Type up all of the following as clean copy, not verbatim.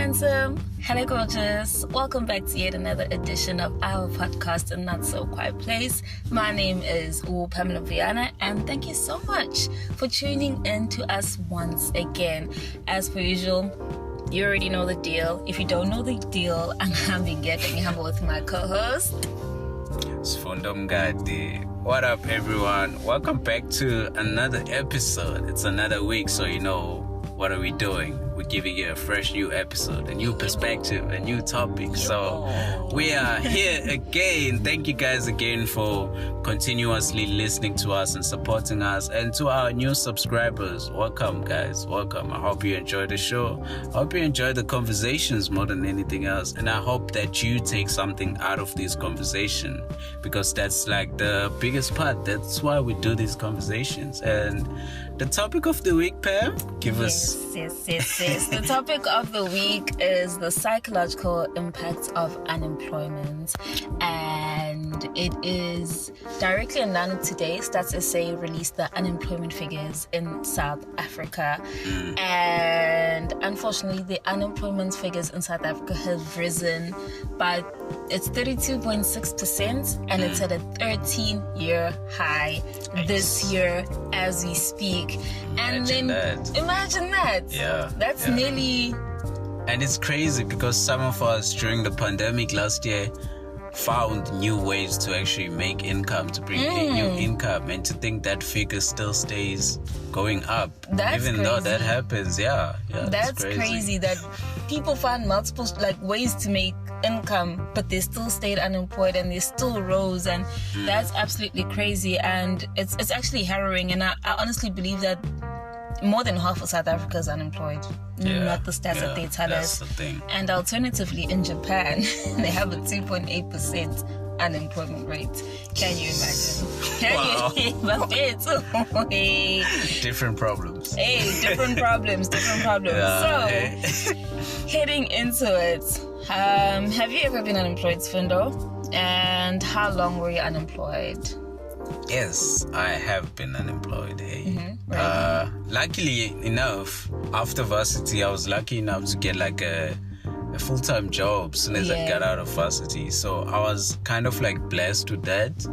handsome. Hello, gorgeous. Welcome back to yet another edition of our podcast, A Not So Quiet Place. My name is Pamela Viana, and thank you so much for tuning in to us once again. As per usual, you already know the deal. If you don't know the deal, I'm getting humble with my co-host. Sifundo Mngadi. What up, everyone? Welcome back to another episode. It's another week, so you know what are we doing? We're giving you a fresh new episode, a new perspective, a new topic. So we are here again. Thank you guys again for continuously listening to us and supporting us. And to our new subscribers, welcome guys, welcome. I hope you enjoy the show. I hope you enjoy the conversations more than anything else. And I hope that you take something out of this conversation, because that's like the biggest part. That's why we do these conversations. And the topic of the week, Pam, give us. Yes. The topic of the week is the psychological impact of unemployment, and it is directly in line with today. Stats SA released the unemployment figures in South Africa, and unfortunately, the unemployment figures in South Africa have risen by it's 32.6%, and it's at a 13-year high this year as we speak. Imagine that. Yeah. That's nearly. And it's crazy because some of us during the pandemic last year found new ways to actually make income, to bring in new income, and to think that figure still stays going up. That's even crazy. Though that happens. Yeah. That's crazy that people find multiple ways to make income, but they still stayed unemployed and they still rose, and that's absolutely crazy. And it's actually harrowing, and I honestly believe that more than half of South Africa is unemployed. Not the stats that they tell us. The thing. And alternatively, in Japan, they have a 2.8% unemployment rate. Can you imagine? Wow. Hey, Different problems. different problems. Yeah, So, heading into it, have you ever been unemployed, Sifundo? And how long were you unemployed? Yes, I have been unemployed. Right. Luckily enough, after varsity, I was lucky enough to get like a full-time job as soon as I got out of varsity. So I was kind of like blessed with that.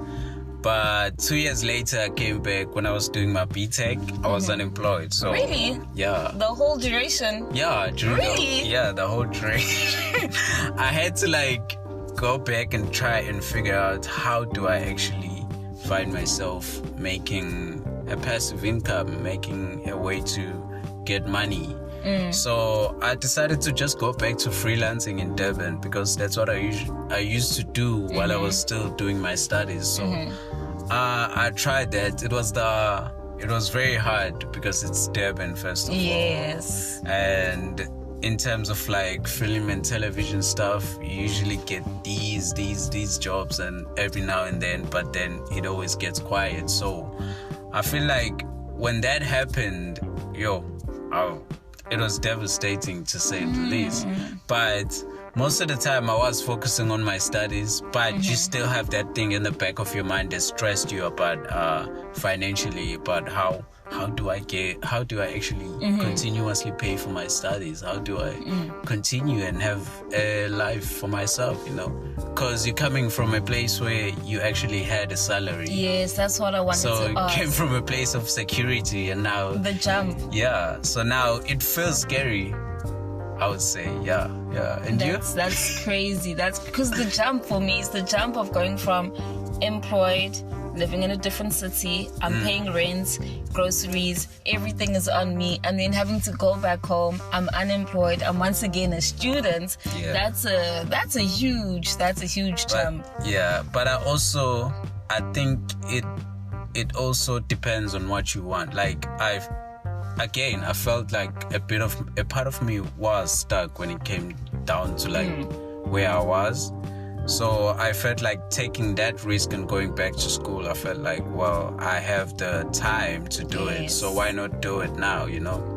But 2 years later, I came back when I was doing my BTech. I was unemployed. So Really? Yeah. The whole duration? Yeah. The whole duration. I had to like go back and try and figure out how do I actually find myself making a passive income, making a way to get money. So I decided to just go back to freelancing in Durban, because that's what I used to do while I was still doing my studies. So I tried that. It was very hard because it's Durban, first of all. Yes. And in terms of like film and television stuff, you usually get these jobs and every now and then, but then it always gets quiet. So I feel like when that happened, it was devastating to say the least. But most of the time I was focusing on my studies, but you still have that thing in the back of your mind that stressed you about financially, about how do I actually continuously pay for my studies? How do I continue and have a life for myself, Because you're coming from a place where you actually had a salary. Yes, that's what I wanted to ask. So you came from a place of security, and now the jump. Yeah, so now it feels scary, I would say. Yeah. And That's crazy. That's because the jump for me is the jump of going from employed, living in a different city, I'm paying rent, groceries, everything is on me, and then having to go back home, I'm unemployed, I'm once again a student. That's a huge jump. But I think it also depends on what you want. Like I felt like a part of me was stuck when it came down to like where I was. So I felt like taking that risk and going back to school, I felt like, well, I have the time to do it, so why not do it now,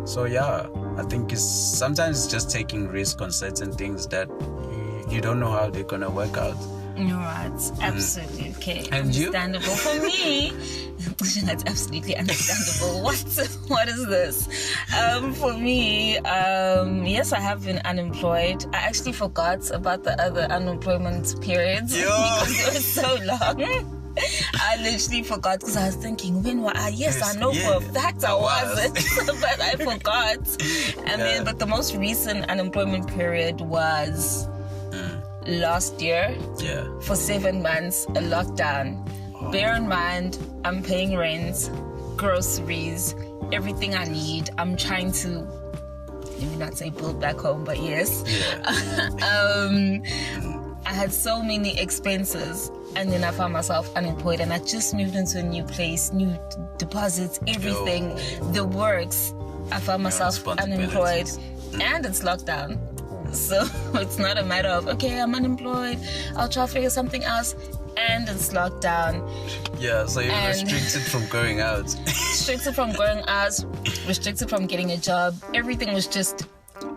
So I think sometimes it's just taking risk on certain things that you don't know how they're gonna work out. Right, absolutely okay. And you? Understandable for me. That's absolutely understandable. What is this? For me, yes, I have been unemployed. I actually forgot about the other unemployment periods because it was so long. I literally forgot because I was thinking, when were I? Yes, I know for a fact I wasn't, but I forgot. And then, but the most recent unemployment period was last year. Yeah. For 7 months, a lockdown. Oh. Bear in mind, I'm paying rent, groceries, everything I need. I'm trying to, let me not say build back home, but yes. Yeah. I had so many expenses, and then I found myself unemployed, and I just moved into a new place, new deposits, everything, the works. I found myself unemployed, and it's lockdown. So it's not a matter of, okay, I'm unemployed, I'll try to figure something else, and it's lockdown. Yeah, so you're restricted from going out. Restricted from going out, restricted from getting a job. Everything was just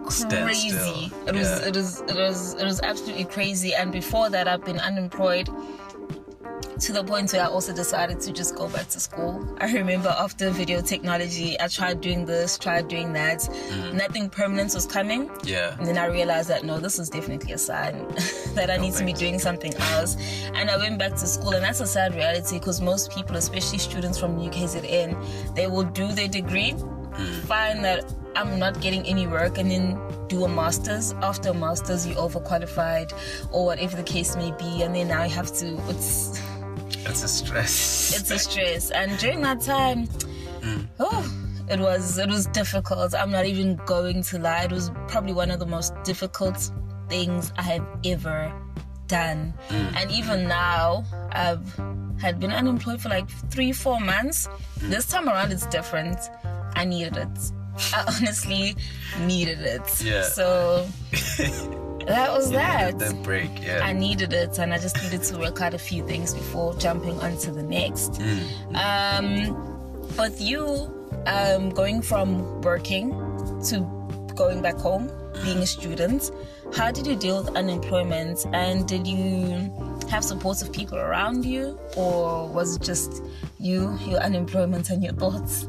crazy. It was absolutely crazy. And before that, I've been unemployed to the point where I also decided to just go back to school. I remember after video technology, I tried doing this, tried doing that. Nothing permanent was coming. Yeah. And then I realized that no, this is definitely a sign that I need to be doing something else. And I went back to school, and that's a sad reality because most people, especially students from UKZN, they will do their degree, find that I'm not getting any work, and then do a master's. After a master's, you're overqualified or whatever the case may be, and then now you have to, it's a stress. It's a stress. And during that time, it was difficult. I'm not even going to lie. It was probably one of the most difficult things I have ever done. And even now, I've had been unemployed for like 3-4 months. This time around, it's different. I needed it. I honestly needed it. Yeah. So that was that. That break, yeah. I needed it, and I just needed to work out a few things before jumping onto the next. With you going from working to going back home, being a student, how did you deal with unemployment? And did you have supportive people around you, or was it just you, your unemployment, and your thoughts?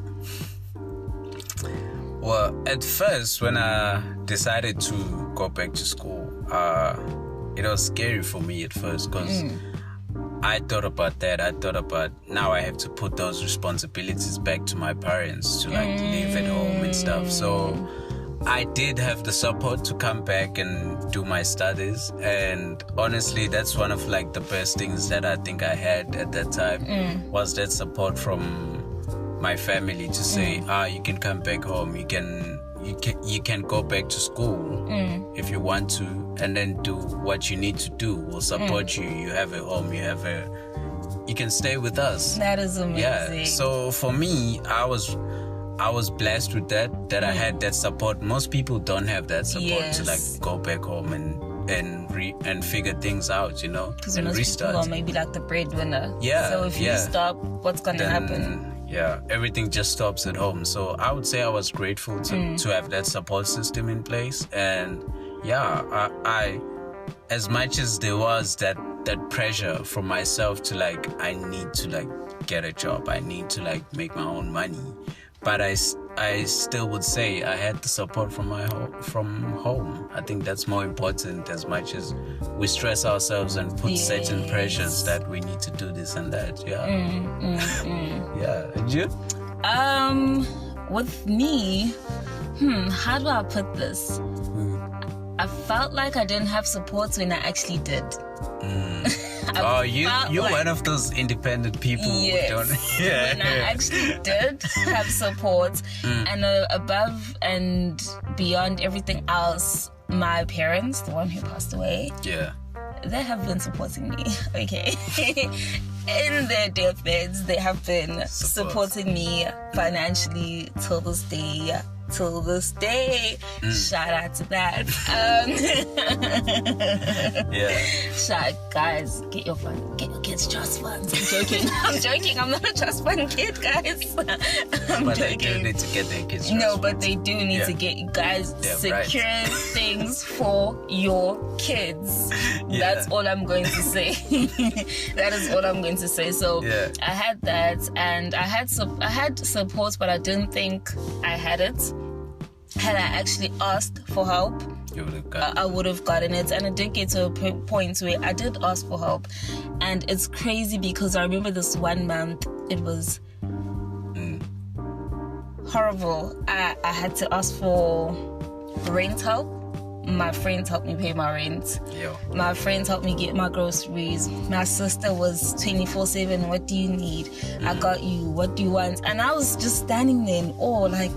Well, at first, when I decided to go back to school, it was scary for me at first because I thought about that. I thought about now I have to put those responsibilities back to my parents to like live at home and stuff. So I did have the support to come back and do my studies. And honestly, that's one of like the best things that I think I had at that time was that support from my family to say, you can come back home, you can go back to school if you want to, and then do what you need to do. We'll support you. You have a home, you can stay with us. That is amazing. Yeah. So for me, I was blessed with that I had that support. Most people don't have that support to like go back home and figure things out, you know, and most restart. People are maybe like the breadwinner. Yeah. So if you stop, what's gonna happen? Yeah, everything just stops at home. So I would say I was grateful to have that support system in place. And yeah, I as much as there was that pressure from myself to like, I need to like get a job, I need to like make my own money, but I still would say I had the support from home. I think that's more important, as much as we stress ourselves and put certain pressures that we need to do this and that. Yeah. Yeah. And you? With me, how do I put this? I felt like I didn't have support when I actually did. You're one of those independent people who don't. When I actually did have support, and above and beyond everything else, my parents, the one who passed away, they have been supporting me. Okay. In their deathbeds, they have been supporting me financially till this day, till this day. Shout out to that. Guys, get your kids trust funds. I'm joking. I'm not a trust fund kid, guys. But they do need to get their kids. No, but they do need to get, guys, secure things for your kids. That's all I'm going to say. That is all I'm going to say. So I had that, and I had support, but I didn't think I had it. Had I actually asked for help, I would have gotten it. And it did get to a point where I did ask for help, and it's crazy because I remember this 1 month, it was horrible. I had to ask for rent help. My friends helped me pay my rent. My friends helped me get my groceries. My sister was 24/7. What do you need? I got you. What do you want? And I was just standing there in awe, like,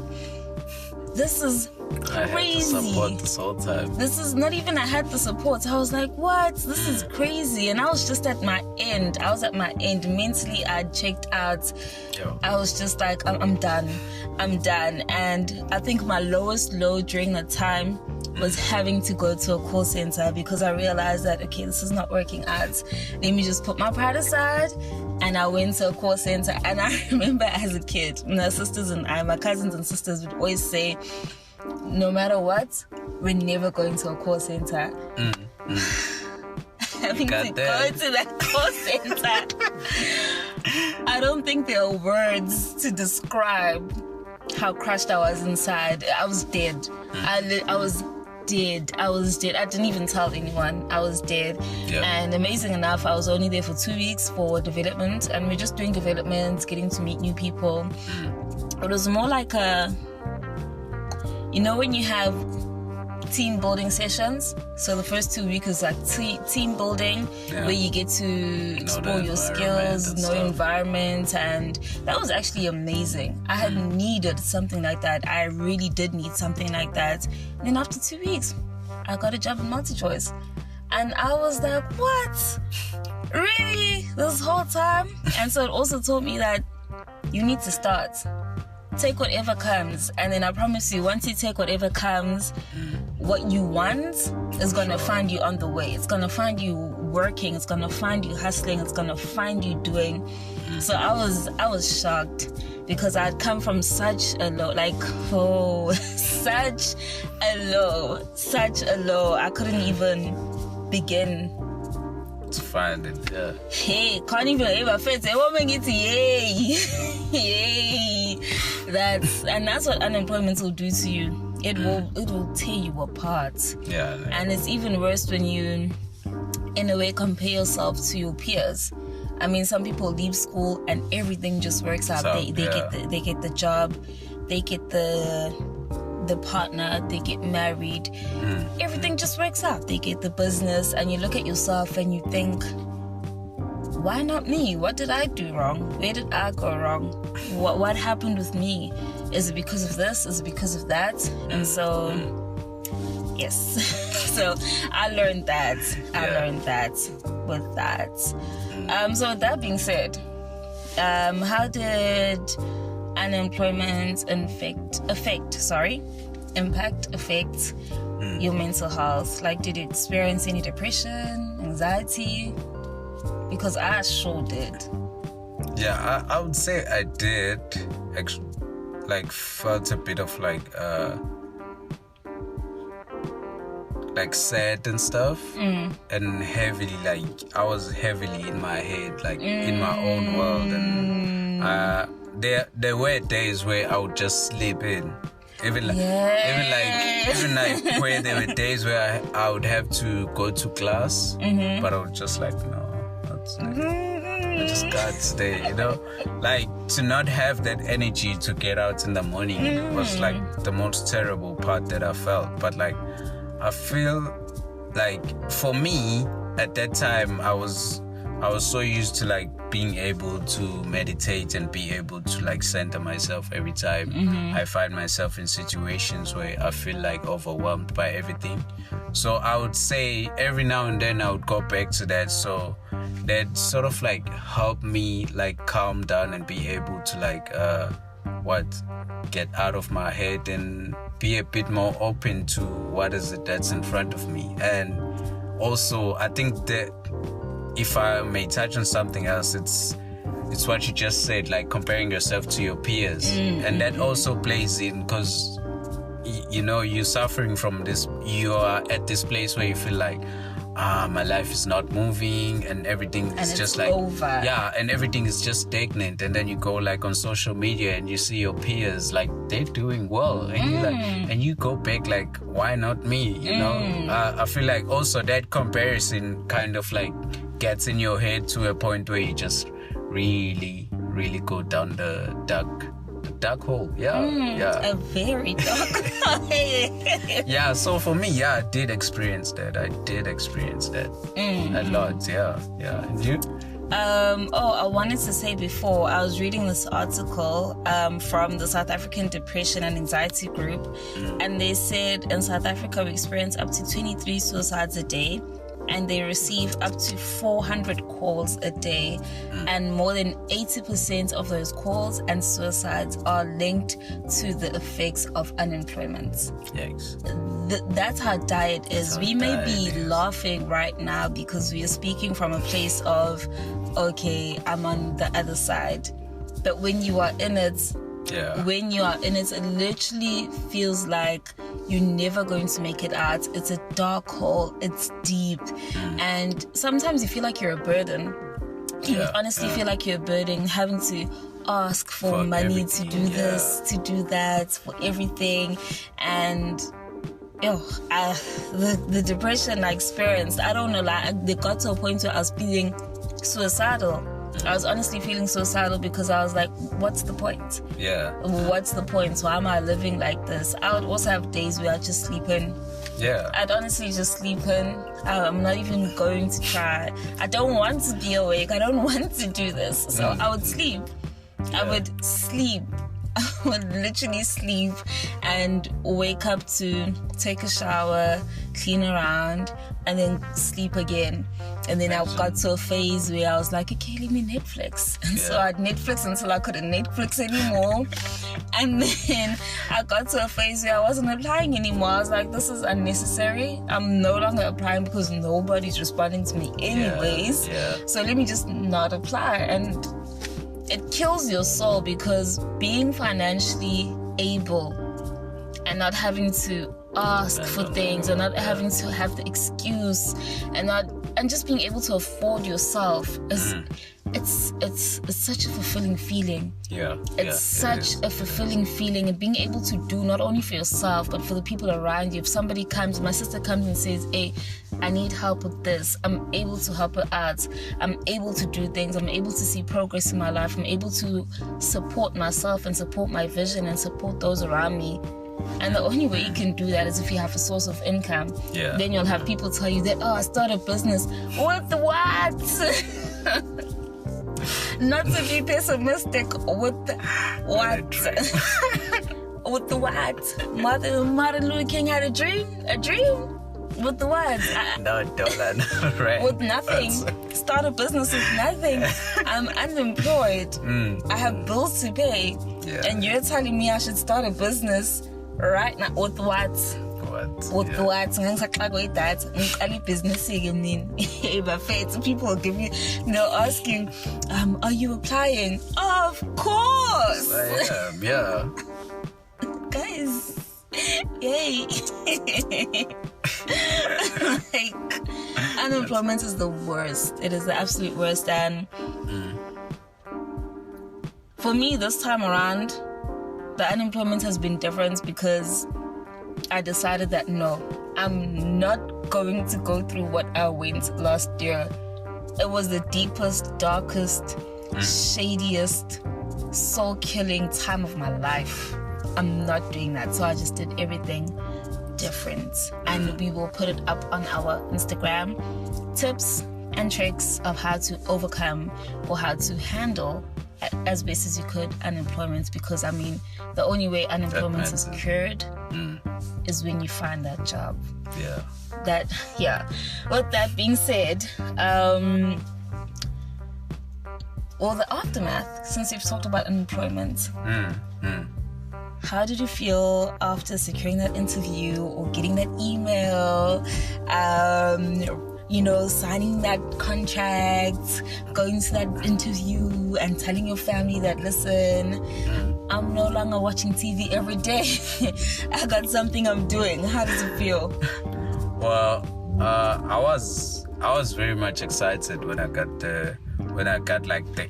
this is crazy. I had the support this whole time. This is not even, I had the support. I was like, what? This is crazy. And I was just at my end. Mentally, I checked out. I was just like, I'm done. And I think my lowest low during that time was having to go to a call center, because I realized that, okay, this is not working out. Let me just put my pride aside. And I went to a call center. And I remember as a kid, my sisters and my cousins and sisters would always say, no matter what, we're never going to a call center. Having to go to that call center. I don't think there are words to describe how crushed I was inside. I was dead. I was dead. I didn't even tell anyone. I was dead. And amazing enough, I was only there for 2 weeks for development, and we're just doing development, getting to meet new people. It was more like when you have team building sessions. So the first 2 weeks is like team building, where you get to explore your skills, know environment, and that was actually amazing. I had needed something like that. I really did need something like that. And then after 2 weeks, I got a job in MultiChoice. And I was like, what? Really? This whole time? And so it also taught me that you need to start. Take whatever comes. And then I promise you, once you take whatever comes, what you want is going to find you on the way. It's going to find you working. It's going to find you hustling. It's going to find you doing. So I was shocked, because I'd come from such a low, such a low. I couldn't even begin to find it. Hey, can't even ever face a woman gets yay. That's what unemployment will do to you. It will tear you apart. And it's even worse when you, in a way, compare yourself to your peers. I mean, some people leave school and everything just works out. They get the job, they get the partner, they get married. Everything just works out. They get the business, and you look at yourself and you think, why not me? What did I do wrong? Where did I go wrong? What happened with me? Is it because of this? Is it because of that? And so, yes. So I learned that. With that. So with that being said, how did unemployment affect your mental health? Like, did you experience any depression, anxiety? Because I sure did. Yeah, I would say I did. Felt a bit of sad and stuff, and heavily, I was heavily in my head, in my own world, and there were days where I would just sleep in. Even where there were days where I would have to go to class, but I would just no, that's I just can't stay, to not have that energy to get out in the morning was the most terrible part that I felt. But I feel for me at that time, I was so used to being able to meditate and be able to center myself every time I find myself in situations where I feel overwhelmed by everything. So I would say every now and then I would go back to that. So that sort of helped me calm down and be able to get out of my head and be a bit more open to what is it that's in front of me. And also, I think that if I may touch on something else, it's what you just said, like comparing yourself to your peers. And that also plays in, because you're suffering from this. You are at this place where you feel like, my life is not moving and everything is just like over. Yeah, and everything is just stagnant. And then you go like on social media and you see your peers like they're doing well, and you like, and you go back like, why not me? I feel like also that comparison kind of like gets in your head to a point where you just really go down the dark hole. A very dark hole. Yeah, so for me, I did experience that a lot. And you? I wanted to say before, I was reading this article from the South African Depression and Anxiety Group, and they said in South Africa we experience up to 23 suicides a day, and they receive up to 400 calls a day, and more than 80% of those calls and suicides are linked to the effects of unemployment. Yikes. That's how dire it is. We may be laughing right now because we are speaking from a place of, okay, I'm on the other side. But when you are in it, it literally feels like you're never going to make it out. It's a dark hole. It's deep. And sometimes you feel like you're a burden. You honestly feel like you're a burden, having to ask for money to do this, to do that, for everything. And the depression I experienced, I don't know, like, they got to a point where I was feeling suicidal. I was honestly feeling suicidal because I was like, what's the point? Yeah. What's the point? Why am I living like this? I would also have days where I'd just sleep in. Yeah. I'd honestly just sleep in. I'm not even going to try. I don't want to be awake. I don't want to do this. So I would sleep. Yeah. I would sleep. I would literally sleep and wake up to take a shower, clean around, and then sleep again. And then I got to a phase where I was like, okay, let me Netflix. And so I'd Netflix until I couldn't Netflix anymore. And then I got to a phase where I wasn't applying anymore. I was like, this is unnecessary. I'm no longer applying because nobody's responding to me anyways. So let me just not apply. And it kills your soul, because being financially able and not having to ask for things, and not having to have the excuse, and just being able to afford yourself is it's such a fulfilling feeling. It's such a fulfilling feeling, and being able to do not only for yourself but for the people around you. If somebody comes, my sister comes and says, hey, I need help with this, I'm able to help her out. I'm able to do things. I'm able to see progress in my life. I'm able to support myself and support my vision and support those around me. And the only way you can do that is if you have a source of income. Then you'll have people tell you that, I started a business. With what? Not to be pessimistic. With what? With the what? Martin Luther King had a dream? A dream? With the what? No, don't. Right. With nothing. Start a business with nothing. I'm unemployed. I have bills to pay. And you're telling me I should start a business right now. With what? With what? Ngixaxakwe that. Ngiqala business again. People will give you, they'll ask you, are you applying? Of course. I am, yeah. Guys, yay. Like, unemployment is the worst. It is the absolute worst. And for me, this time around, the unemployment has been different because I decided that no, I'm not going to go through what I went last year. It was the deepest, darkest, shadiest, soul-killing time of my life. I'm not doing that. So I just did everything different. And we will put it up on our Instagram. Tips and tricks of how to overcome or how to handle, as best as you could, unemployment. Because, I mean, the only way unemployment is cured is when you find that job. With that being said, or the aftermath, since we've talked about unemployment. How did you feel after securing that interview or getting that email, signing that contract, going to that interview and telling your family that, listen, I'm no longer watching TV every day. I got something I'm doing. How does it feel? Well, I was very much excited when I got the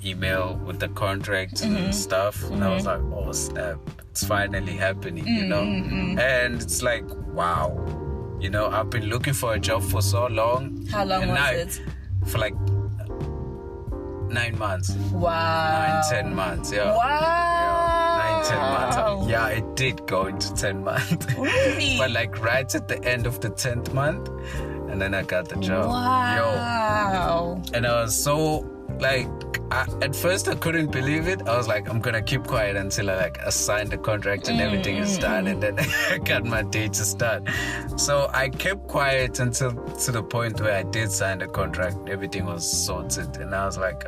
email with the contract and stuff, and I was like, oh snap, it's finally happening, and it's like, wow, I've been looking for a job for so long. How long was it? For like 9 months. Wow. 9-10 months, yeah. Wow. 9-10 months. Yeah, it did go into 10 months. Really? But like right at the end of the 10th month, and then I got the job. Wow. Yo. And I was so like, at first I couldn't believe it. I was like, I'm gonna keep quiet until I signed the contract and everything is done, and then I got my day to start. So I kept quiet until to the point where I did sign the contract. Everything was sorted, and I was like,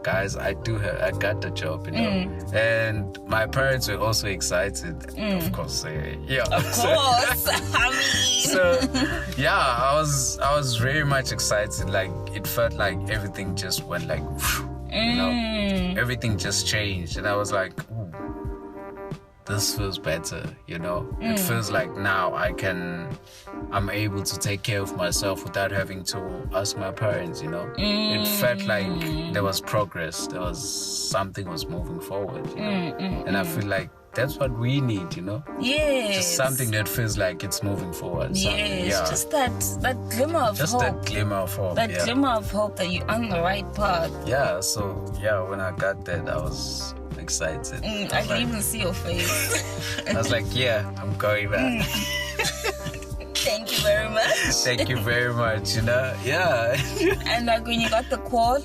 guys, I got the job, And my parents were also excited, of course. Yeah, of course. I mean, so yeah, I was very much excited. Like, it felt like everything just went like, everything just changed, and I was like, ooh, this feels better, It feels like now I'm able to take care of myself without having to ask my parents, It felt like there was progress, something was moving forward, and I feel like that's what we need, Yes. Just something that feels like it's moving forward. Yes, just that glimmer of hope. Just that glimmer of hope. That glimmer of hope that you're on the right path. Yeah, so when I got that, I was excited. I can even see your face. I was like, yeah, I'm going back. Thank you very much. Thank you very much, Yeah. And when you got the call?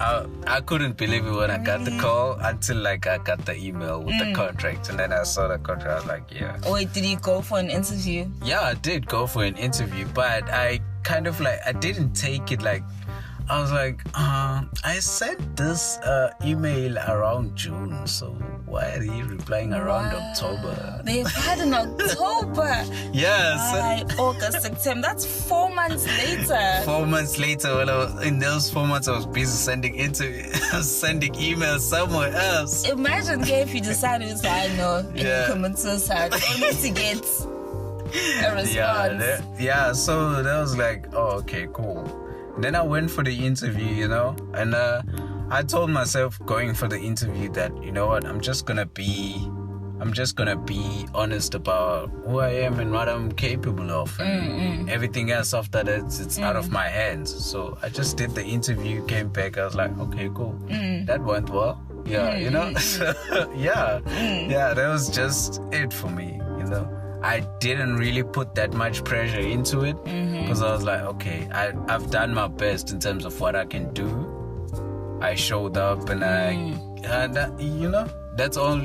I couldn't believe it when I got the call until I got the email with the contract, and then I saw the contract. I was like, yeah. Wait, did you go for an interview? Yeah, I did go for an interview, but I kind of I didn't take it I was like, I sent this email around June, so why are you replying around October? They've had in October. Yes. August, September. That's 4 months later. 4 months later, in those 4 months, I was busy sending emails somewhere else. Imagine if you decided to say no and you commit suicide only to get a response. Yeah, so that was like, oh, okay, cool. Then I went for the interview, and I told myself going for the interview that, you know what, I'm just gonna be honest about who I am and what I'm capable of, and everything else after that, it's out of my hands. So I just did the interview, came back, I was like, okay, cool, that went well. Yeah, so, yeah, that was just it for me, I didn't really put that much pressure into it, because I was like, okay, I've done my best in terms of what I can do. I showed up, and that's all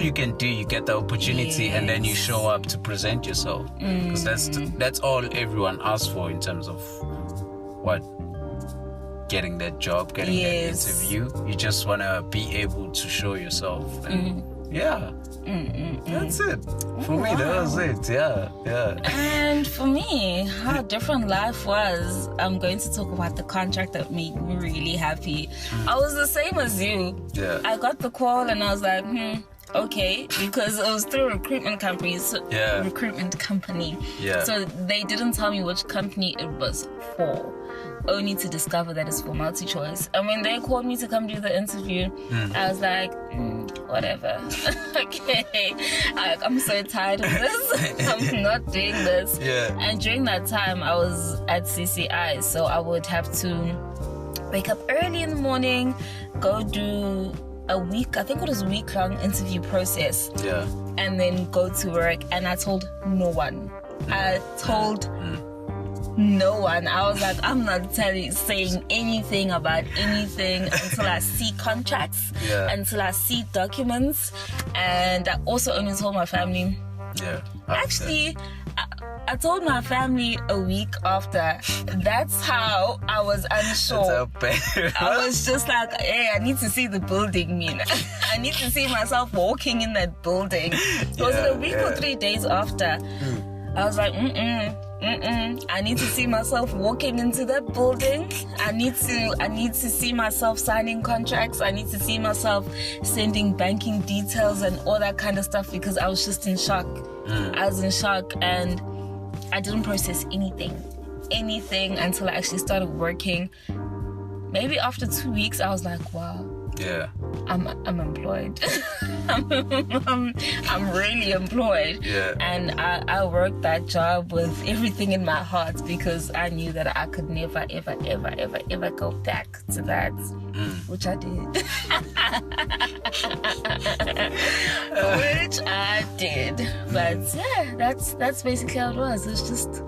you can do. You get the opportunity, and then you show up to present yourself, because that's all everyone asks for in terms of getting that job, getting that interview. You just want to be able to show yourself, and that's it. For me, that was it. Yeah. And for me, how different life was. I'm going to talk about the contract that made me really happy. I was the same as you. Yeah. I got the call and I was like, okay, because it was through a recruitment company. Yeah. So they didn't tell me which company it was for, only to discover that it's for MultiChoice. And when they called me to come do the interview, I was like, whatever. Okay. I'm so tired of this. I'm not doing this. Yeah. And during that time, I was at CCI, so I would have to wake up early in the morning, go do a week-long interview process. Yeah. And then go to work. And I told no one. No one. I was like, I'm not saying anything about anything until I see contracts, until I see documents. And I also only told my family. Yeah. Actually, I told my family a week after. That's how I was unsure. That's how bad. I was just like, hey, I need to see the building, Mina. I need to see myself walking in that building. Was it a week or 3 days after? I was like, I need to see myself walking into that building. I need to see myself signing contracts. I need to see myself sending banking details and all that kind of stuff, because I was just in shock. I was in shock, and I didn't process anything until I actually started working. Maybe after 2 weeks, I was like, wow. Yeah. I'm employed. I'm really employed. Yeah. And I worked that job with everything in my heart, because I knew that I could never, ever go back to that, which I did. Which I did. But yeah, that's basically how it was. It's just...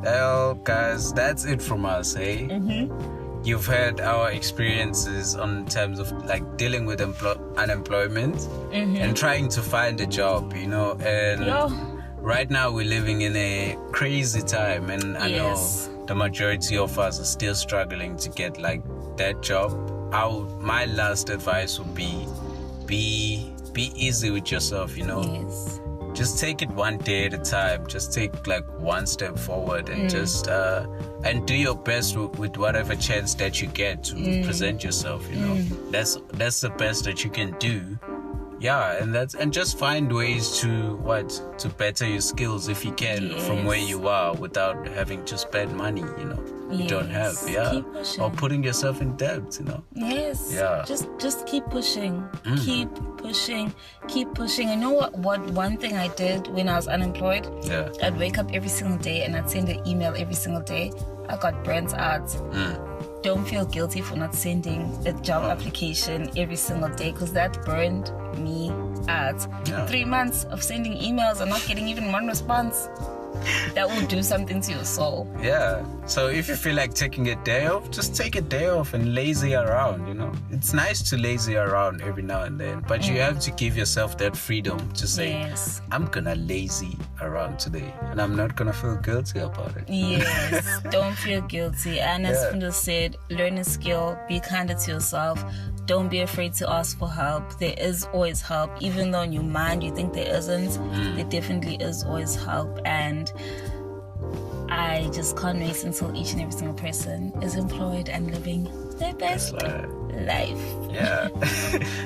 Well, guys, that's it from us, eh? You've heard our experiences on terms of like dealing with unemployment and trying to find a job, you know. And right now we're living in a crazy time, and I know the majority of us are still struggling to get like that job. My last advice would be easy with yourself, you know. Yes. Just take it one day at a time. Just take like one step forward and just and do your best with whatever chance that you get to present yourself, you know. That's the best that you can do. Yeah, and just find ways to better your skills if you can from where you are, without having to spend money, you know. You don't have, or putting yourself in debt, you know. Yes. Yeah. Just keep pushing. Keep pushing. You know what one thing I did when I was unemployed? Yeah. I'd wake up every single day and I'd send an email every single day. I got burnt out. Don't feel guilty for not sending a job application every single day, because that burned me out. 3 months of sending emails and not getting even one response. That will do something to your soul. Yeah. So if you feel like taking a day off, just take a day off and lazy around, you know. It's nice to lazy around every now and then, but you have to give yourself that freedom to say, I'm gonna lazy around today and I'm not gonna feel guilty about it. Yes. Don't feel guilty. And as Funda said, learn a skill, be kinder to yourself. Don't be afraid to ask for help. There is always help. Even though in your mind you think there isn't, there definitely is always help. And I just can't wait until each and every single person is employed and living their best life. Yeah.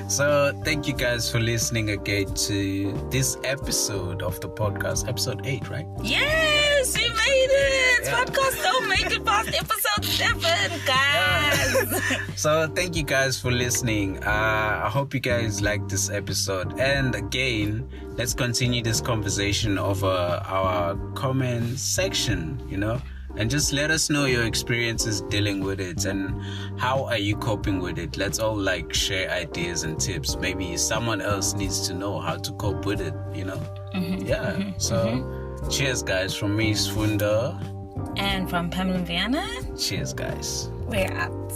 So thank you guys for listening again to this episode of the podcast, episode 8, right? Yes, we made it. Podcast don't make it past episode 7, guys. So thank you guys for listening. I hope you guys like this episode. And again, let's continue this conversation over our comment section, you know. And just let us know your experiences dealing with it and how are you coping with it. Let's all like share ideas and tips. Maybe someone else needs to know how to cope with it, you know. Cheers guys, from me Sfunda and from Pamela and Vienna. Cheers guys. We're out.